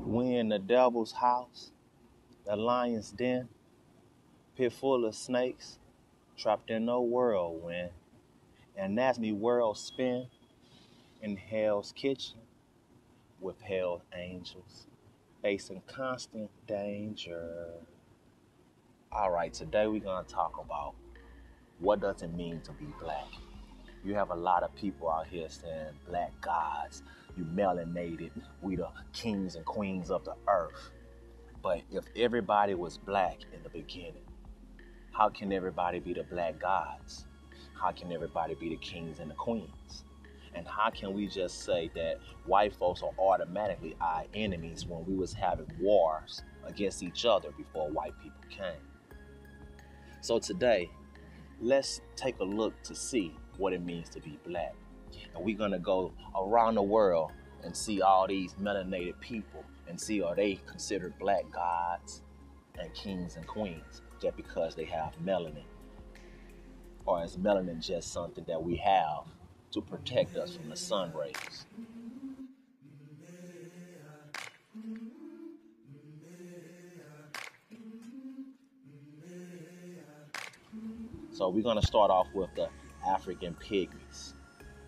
We in the devil's house, the lion's den, pit full of snakes, trapped in a whirlwind. And as me world spin in hell's kitchen with hell's angels, facing constant danger. All right, today we're gonna talk about what does it mean to be black. You have a lot of people out here saying black gods, you melanated, we the kings and queens of the earth. But if everybody was black in the beginning, how can everybody be the black gods? How can everybody be the kings and the queens? And how can we just say that white folks are automatically our enemies when we was having wars against each other before white people came? So today, let's take a look to see what it means to be black. And we're gonna go around the world and see all these melanated people and see are they considered black gods and kings and queens just because they have melanin? Or is melanin just something that we have to protect us from the sun rays? So we're gonna start off with the African pygmies.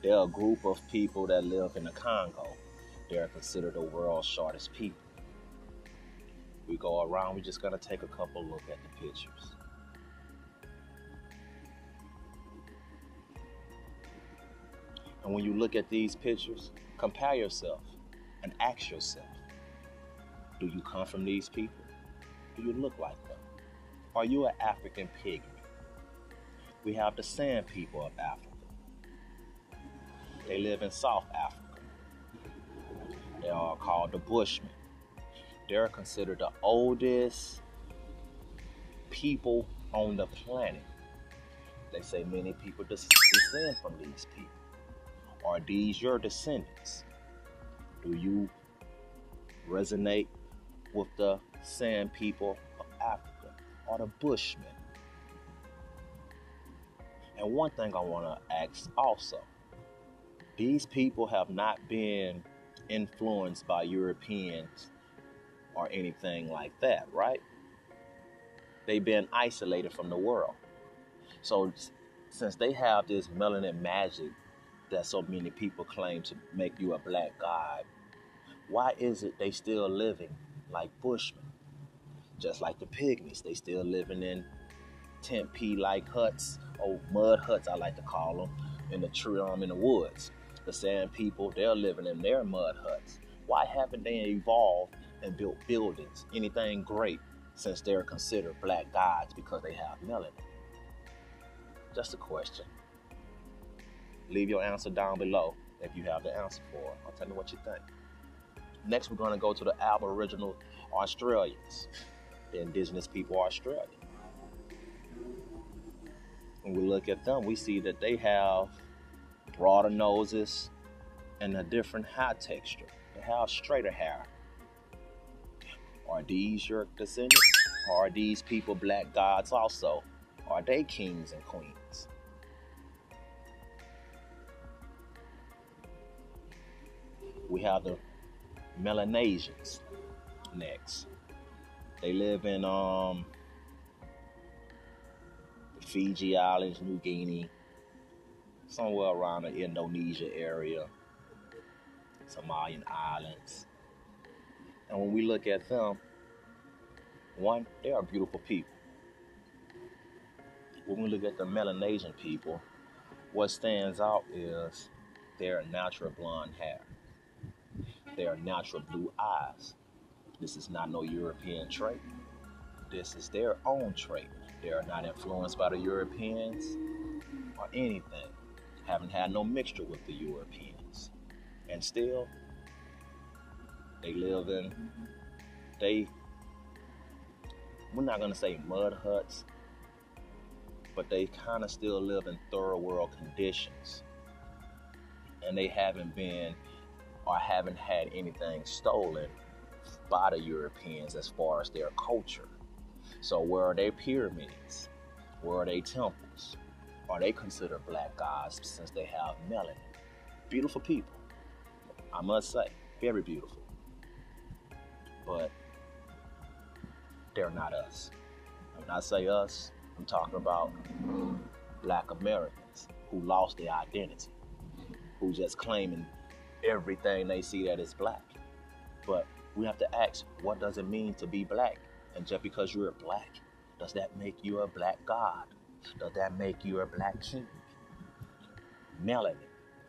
They're a group of people that live in the Congo. They're considered the world's shortest people. We go around, we're just gonna take a couple look at the pictures. And when you look at these pictures, compare yourself and ask yourself, do you come from these people? Do you look like them? Are you an African pygmy? We have the sand people of Africa. They live in South Africa. They are called the Bushmen. They're considered the oldest people on the planet. They say many people descend from these people. Are these your descendants? Do you resonate with the sand people of Africa or the Bushmen? And one thing I want to ask also, these people have not been influenced by Europeans or anything like that, right? They've been isolated from the world. So since they have this melanin magic that so many people claim to make you a black god, why is it they still living like Bushmen? Just like the pygmies, they still living in tent-like huts, or mud huts I like to call them, in the woods. The sand people, they're living in their mud huts. Why haven't they evolved and built buildings, anything great, since they're considered black gods because they have melanin? Just a question. Leave your answer down below if you have the answer for it. I'll tell me what you think. Next, we're going to go to the Aboriginal Australians, the indigenous people of Australia. When we look at them, we see that they have broader noses and a different hair texture. They have straighter hair. Are these your descendants? Or are these people black gods also? Are they kings and queens? We have the Melanasians next. They live in Fiji Islands, New Guinea, somewhere around the Indonesia area, Somalian Islands. And when we look at them, one, they are beautiful people. When we look at the Melanasian people, what stands out is their natural blonde hair, their natural blue eyes. This is not no European trait. This is their own trait. They are not influenced by the Europeans or anything. Haven't had no mixture with the Europeans. And still, they live in, we're not going to say mud huts, but they kind of still live in third world conditions. And they haven't been or haven't had anything stolen by the Europeans as far as their culture. So where are their pyramids? Where are their temples? Are they considered black gods since they have melanin? Beautiful people, I must say, very beautiful. they're not us. When I say us, I'm talking about Black Americans who lost their identity, who just claiming everything they see that is black. But we have to ask, what does it mean to be black? And just because you're black, does that make you a black god? Does that make you a black king? Melanin,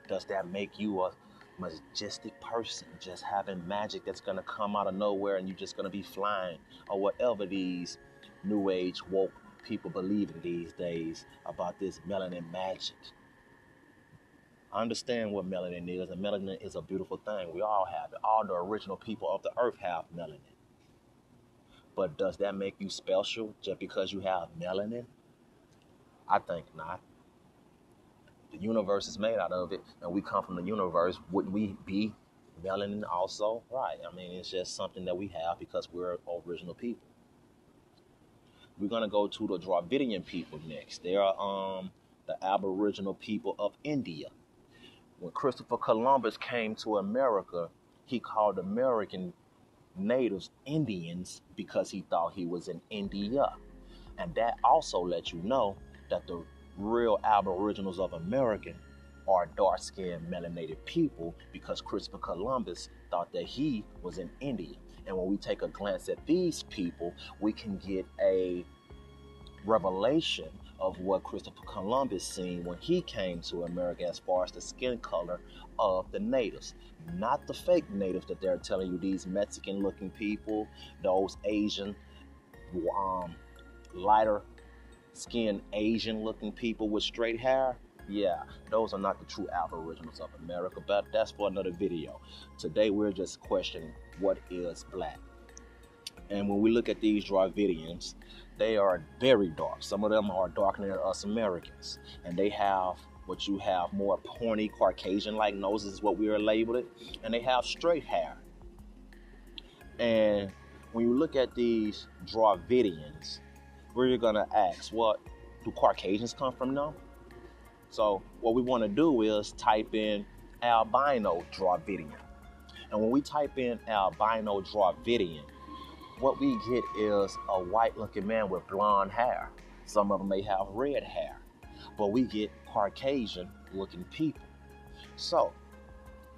does that make you a majestic person, just having magic that's gonna come out of nowhere and you're just gonna be flying, or whatever these new age woke people believe in these days about this melanin magic? I understand what melanin is, and melanin is a beautiful thing. We all have it. All the original people of the earth have melanin. But does that make you special just because you have melanin? I think not. The universe is made out of it, and we come from the universe. Wouldn't we be melanin also? Right. I mean, it's just something that we have because we're original people. We're going to go to the Dravidian people next. They are the Aboriginal people of India. When Christopher Columbus came to America, he called American natives Indians because he thought he was in India. And that also lets you know that the real Aboriginals of America are dark-skinned, melanated people because Christopher Columbus thought that he was in India. And when we take a glance at these people, we can get a revelation of what Christopher Columbus seen when he came to America as far as the skin color of the natives. Not the fake natives that they're telling you, these Mexican-looking people, those Asian, lighter skinned Asian-looking people with straight hair. Yeah, those are not the true Aboriginals of America, but that's for another video. Today, we're just questioning what is black. And when we look at these Dravidians, they are very dark. Some of them are darker than us Americans. And they have what you have, more pointy Caucasian-like noses is what we are labeled it. And they have straight hair. And when you look at these Dravidians, we're gonna ask, what do Caucasians come from them? So what we want to do is type in albino Dravidian. And when we type in albino Dravidian, what we get is a white-looking man with blonde hair. Some of them may have red hair, but we get Caucasian-looking people. So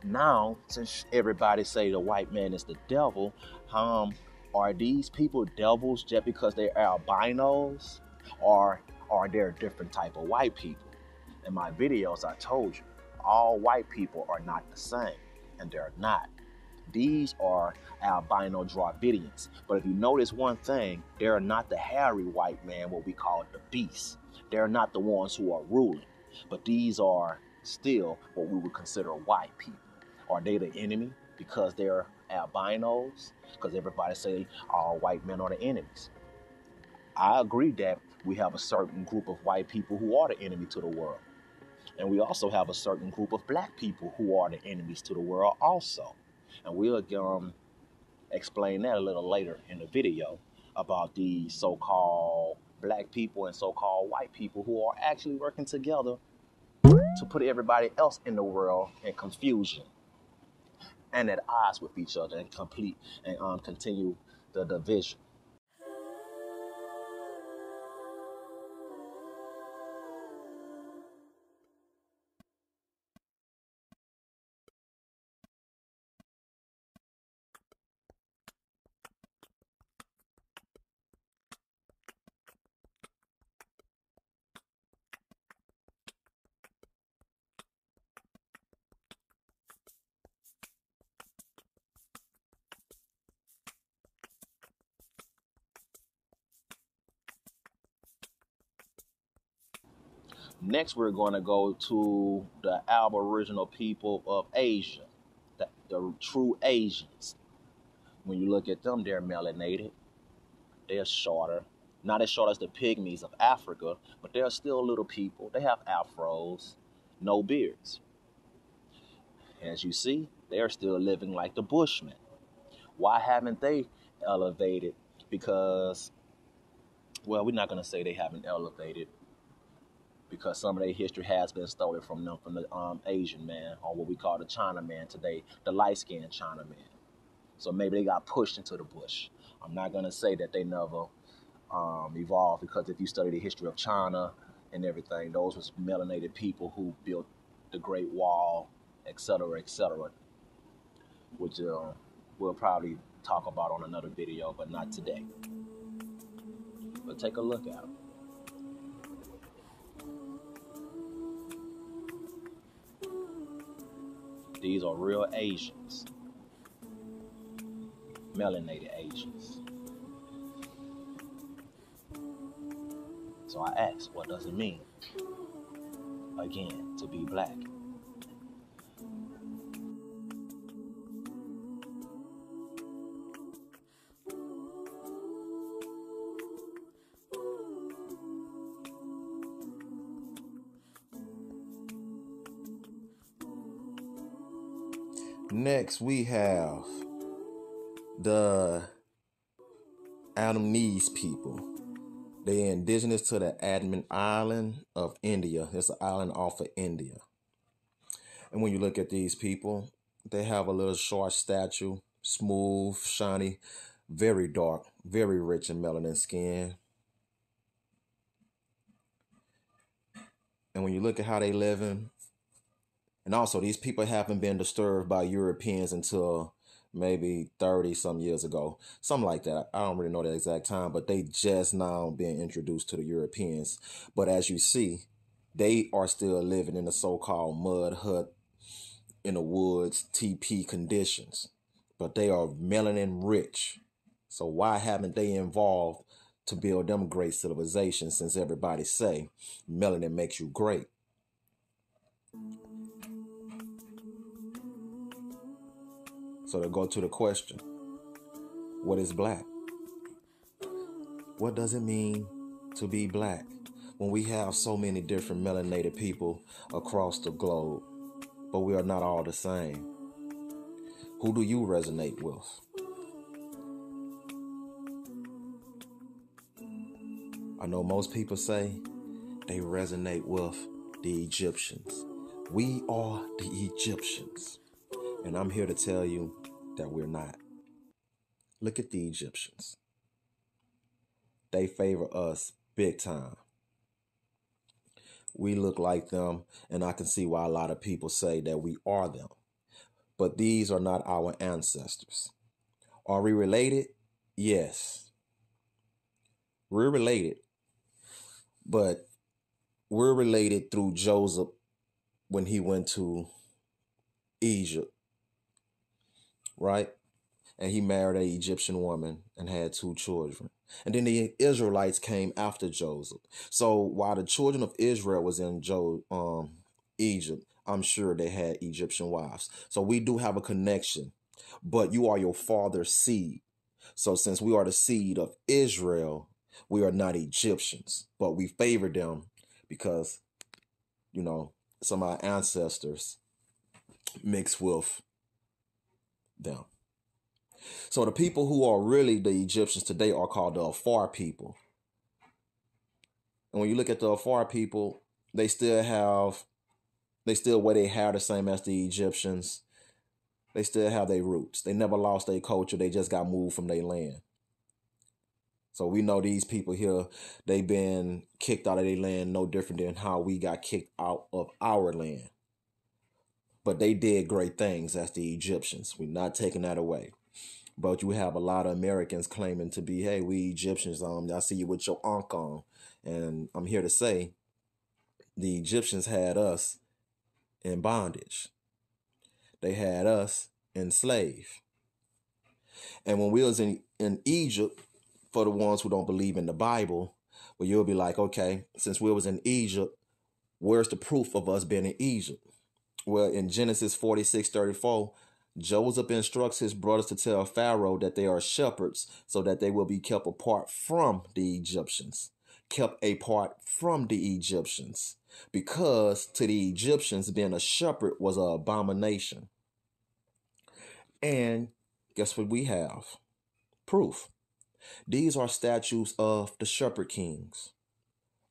now, since everybody say the white man is the devil, are these people devils just because they're albinos, or are there a different type of white people? In my videos, I told you, all white people are not the same, and they're not. These are albino Dravidians. But if you notice one thing, they're not the hairy white man, what we call the beast. They're not the ones who are ruling. But these are still what we would consider white people. Are they the enemy because they're albinos? Because everybody say all white men are the enemies. I agree that we have a certain group of white people who are the enemy to the world. And we also have a certain group of black people who are the enemies to the world also. And we'll explain that a little later in the video about the so-called black people and so-called white people who are actually working together to put everybody else in the world in confusion and at odds with each other and continue the division. Next, we're going to go to the Aboriginal people of Asia, the true Asians. When you look at them, they're melanated. They're shorter. Not as short as the pygmies of Africa, but they're still little people. They have afros, no beards. As you see, they're still living like the Bushmen. Why haven't they elevated? Because, well, we're not going to say they haven't elevated, because some of their history has been stolen from them, from the Asian man, or what we call the China man today, the light-skinned China man. So maybe they got pushed into the bush. I'm not going to say that they never evolved, because if you study the history of China and everything, those was melanated people who built the Great Wall, etc., etc., which we'll probably talk about on another video, but not today. But take a look at them. These are real Asians, melanated Asians. So I asked, what does it mean, again, to be black? Next, we have the Anunnaki people. They're indigenous to the Andaman Island of India. It's an island off of India. And when you look at these people, they have a little short statue, smooth, shiny, very dark, very rich in melanin skin. And when you look at how they living, and also these people haven't been disturbed by Europeans until maybe 30 some years ago, something like that. I don't really know the exact time, but they just now being introduced to the Europeans. But as you see, they are still living in the so-called mud hut in the woods, TP conditions, but they are melanin rich. So why haven't they evolved to build them great civilizations, since everybody say melanin makes you great? So to go to the question, what is black? What does it mean to be black when we have so many different melanated people across the globe, but we are not all the same? Who do you resonate with? I know most people say they resonate with the Egyptians. We are the Egyptians. And I'm here to tell you that we're not. Look at the Egyptians. They favor us big time. We look like them, and I can see why a lot of people say that we are them. But these are not our ancestors. Are we related? Yes. We're related. But we're related through Joseph when he went to Egypt, right? And he married an Egyptian woman and had 2 children. And then the Israelites came after Joseph. So while the children of Israel was in Egypt, I'm sure they had Egyptian wives. So we do have a connection. But you are your father's seed. So since we are the seed of Israel, we are not Egyptians. But we favor them because, you know, some of our ancestors mixed with them. So the people who are really the Egyptians today are called the Afar people. And when you look at the Afar people, they still wear their hair the same as the Egyptians. They still have their roots. They never lost their culture. They just got moved from their land. So we know these people here, they've been kicked out of their land no different than how we got kicked out of our land. But they did great things as the Egyptians. We're not taking that away. But you have a lot of Americans claiming to be, hey, we Egyptians. I see you with your ankh on. And I'm here to say the Egyptians had us in bondage. They had us enslaved. And when we was in Egypt, for the ones who don't believe in the Bible, well, you'll be like, okay, since we was in Egypt, where's the proof of us being in Egypt? Well, in Genesis 46:34, Joseph instructs his brothers to tell Pharaoh that they are shepherds so that they will be kept apart from the Egyptians. Kept apart from the Egyptians. Because to the Egyptians, being a shepherd was an abomination. And guess what we have? Proof. These are statues of the shepherd kings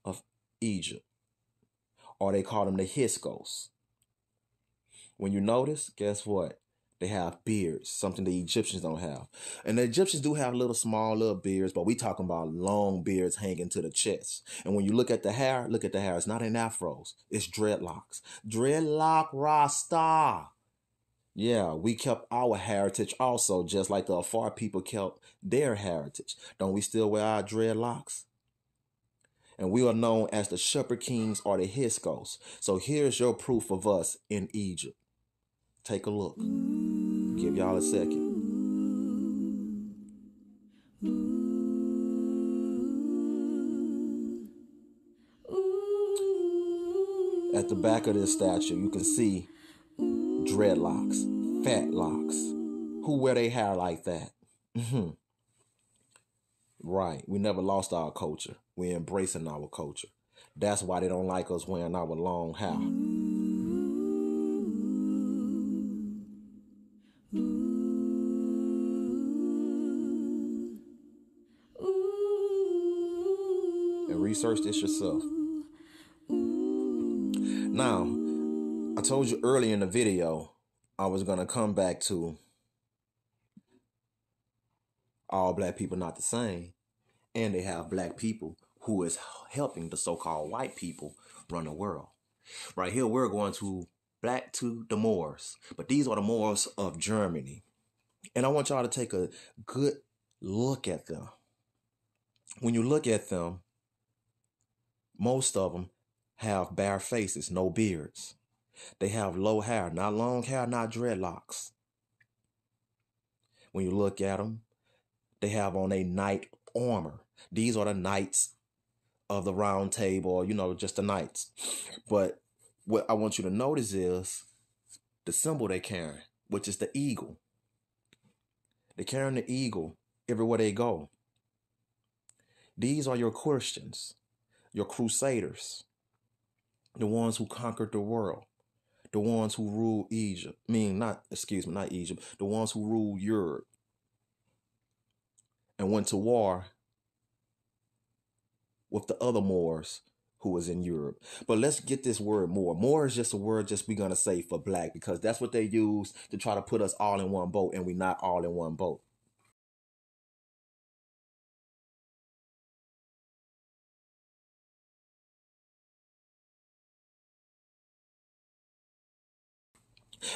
of Egypt. Or they call them the Hyksos. When you notice, guess what? They have beards, something the Egyptians don't have. And the Egyptians do have small little beards, but we talking about long beards hanging to the chest. And when you look at the hair, It's not in afros. It's dreadlocks. Dreadlock Rasta. Yeah, we kept our heritage also, just like the Afar people kept their heritage. Don't we still wear our dreadlocks? And we are known as the Shepherd Kings or the Hyksos. So here's your proof of us in Egypt. Take a look. Give y'all a second. At the back of this statue, you can see dreadlocks, fat locks. Who wear their hair like that? Right. We never lost our culture. We're embracing our culture. That's why they don't like us wearing our long hair. And research this yourself. Now, I told you earlier in the video, I was going to come back to all black people not the same. And they have black people who is helping the so-called white people run the world. Right here, we're going back to the Moors. But these are the Moors of Germany. And I want y'all to take a good look at them. When you look at them, most of them have bare faces, no beards. They have low hair, not long hair, not dreadlocks. When you look at them, they have on a knight armor. These are the knights of the round table, just the knights. But what I want you to notice is the symbol they carry, which is the eagle. They're carrying the eagle everywhere they go. These are your Christians, your crusaders, the ones who conquered the world, the ones who ruled Egypt. Not Egypt, the ones who ruled Europe and went to war with the other Moors who was in Europe. But let's get this word Moor. Moor is just a word we're going to say for black, because that's what they use to try to put us all in one boat, and we're not all in one boat.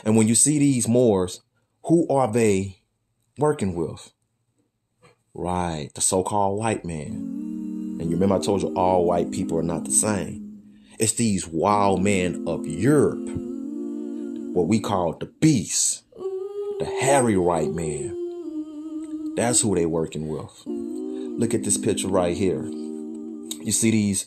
And when you see these Moors, who are they working with? Right, the so-called white man. And you remember I told you all white people are not the same. It's these wild men of Europe, what we call the beasts, the hairy white man. That's who they working with. Look at this picture right here. You see these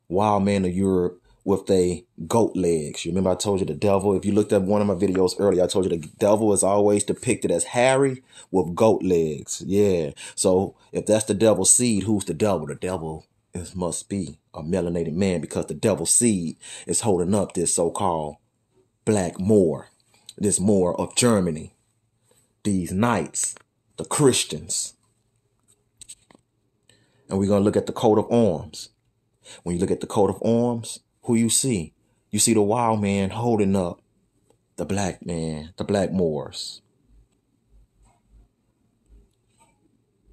wild men of Europe with their goat legs. You remember I told you the devil, if you looked at one of my videos earlier, I told you the devil is always depicted as hairy with goat legs. Yeah. So if that's the devil's seed, who's the devil? The devil must be a melanated man, because the devil's seed is holding up this so-called black Moor, this Moor of Germany, these knights, the Christians. And we're going to look at the coat of arms. When you look at the coat of arms, who you see? You see the wild man holding up the black man, the black Moors.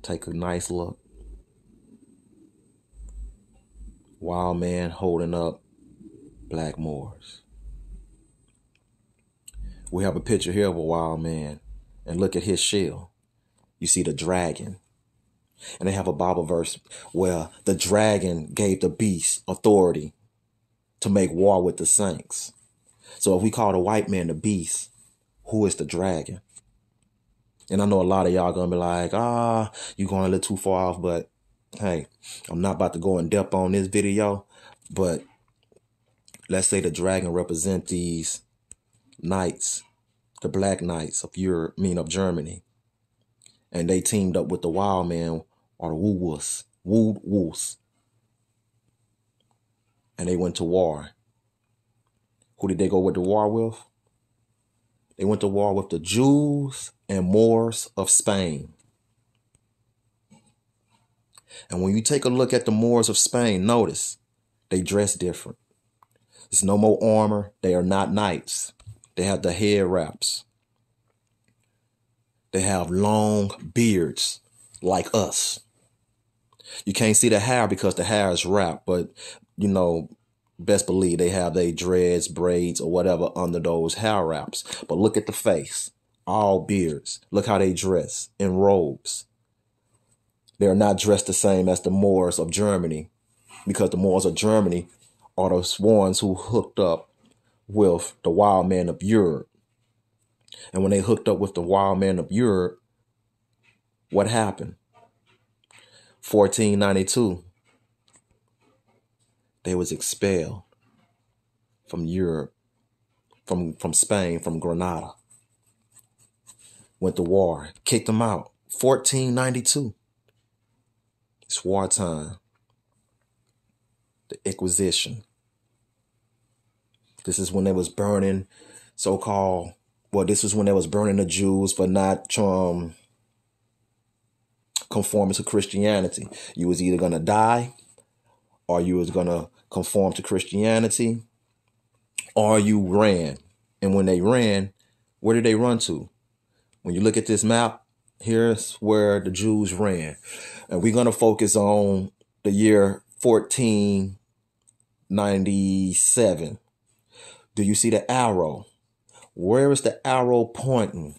Take a nice look. Wild man holding up black Moors. We have a picture here of a wild man, and look at his shield. You see the dragon. And they have a Bible verse where the dragon gave the beast authority to make war with the saints. So if we call the white man the beast, who is the dragon? And I know a lot of y'all gonna be like, you going a little too far off, but hey, I'm not about to go in depth on this video. But let's say the dragon represent these knights, the black knights of Europe, of Germany. And they teamed up with the wild man or the Woos. And they went to war. Who did they go to war with? They went to war with the Jews and Moors of Spain. And when you take a look at the Moors of Spain, notice they dress different. There's no more armor. They are not knights. They have the head wraps. They have long beards like us. You can't see the hair because the hair is wrapped, but you know, best believe they have their dreads, braids, or whatever under those hair wraps. But look at the face, all beards. Look how they dress in robes. They're not dressed the same as the Moors of Germany, because the Moors of Germany are the ones who hooked up with the wild man of Europe. And when they hooked up with the wild man of Europe, what happened? 1492, they was expelled from Europe, from Spain, from Granada. Went to war, kicked them out. 1492. It's wartime. The Inquisition. This is when they was burning so-called, well, this was when they was burning the Jews for not conforming to Christianity. You was either going to die, or you was going to conform to Christianity, or you ran. And when they ran, where did they run to? When you look at this map, here's where the Jews ran. And we're going to focus on the year 1497. Do you see the arrow? Where is the arrow pointing?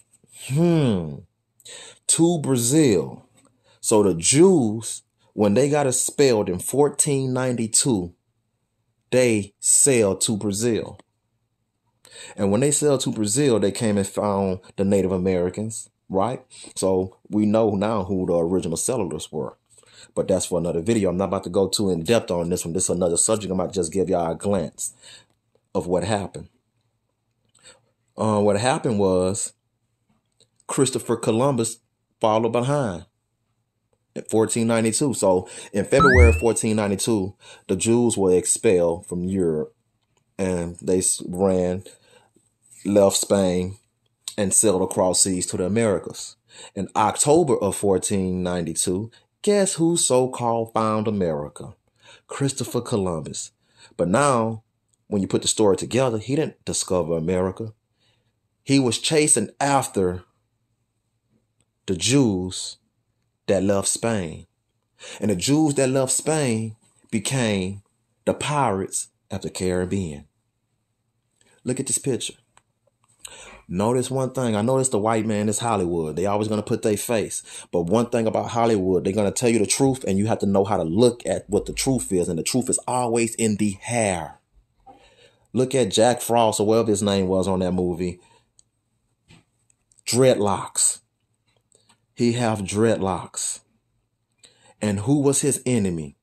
To Brazil. So the Jews, when they got expelled in 1492, they sailed to Brazil. And when they sailed to Brazil, they came and found the Native Americans, right? So we know now who the original settlers were. But that's for another video. I'm not about to go too in depth on this one. This is another subject. I'm about to just give y'all a glance of what happened. What happened was Christopher Columbus followed behind in 1492. So in February of 1492, the Jews were expelled from Europe, and they left Spain and sailed across seas to the Americas. In October of 1492, guess who so-called found America? Christopher Columbus. But now, when you put the story together, he didn't discover America. He was chasing after the Jews that left Spain. And the Jews that left Spain became the pirates of the Caribbean. Look at this picture. Notice one thing. I notice the white man is Hollywood. They always going to put their face. But one thing about Hollywood, they're going to tell you the truth, and you have to know how to look at what the truth is. And the truth is always in the hair. Look at Jack Frost, or whatever his name was on that movie. Dreadlocks. He have dreadlocks. And who was his enemy?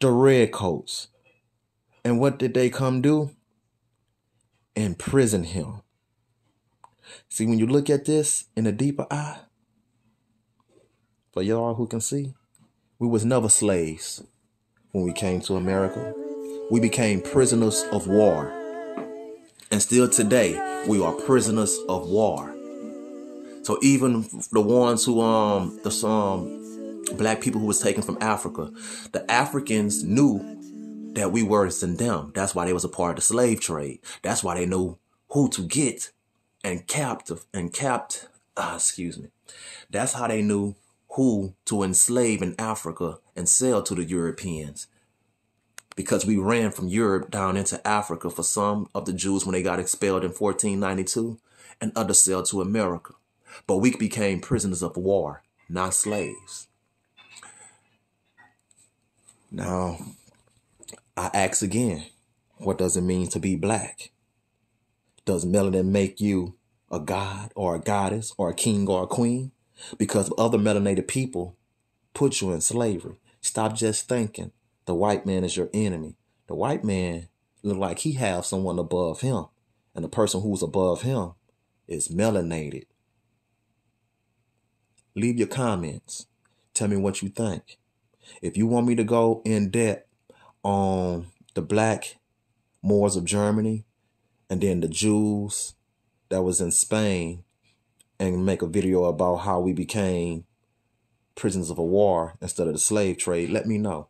The redcoats. And what did they come do? Imprison him. See, when you look at this in a deeper eye, for y'all who can see, we was never slaves when we came to America. We became prisoners of war. And still today, we are prisoners of war. So even the ones who, black people who was taken from Africa, the Africans knew that we were than them. That's why they was a part of the slave trade. That's why they knew who to get and That's how they knew who to enslave in Africa and sell to the Europeans. Because we ran from Europe down into Africa for some of the Jews when they got expelled in 1492, and others sailed to America. But we became prisoners of war, not slaves. Now, I ask again, what does it mean to be black? Does melanin make you a god or a goddess or a king or a queen? Because other melanated people put you in slavery. Stop just thinking the white man is your enemy. The white man look like he have someone above him. And the person who's above him is melanated. Leave your comments. Tell me what you think. If you want me to go in depth on the black Moors of Germany and then the Jews that was in Spain, and make a video about how we became prisoners of a war instead of the slave trade, let me know.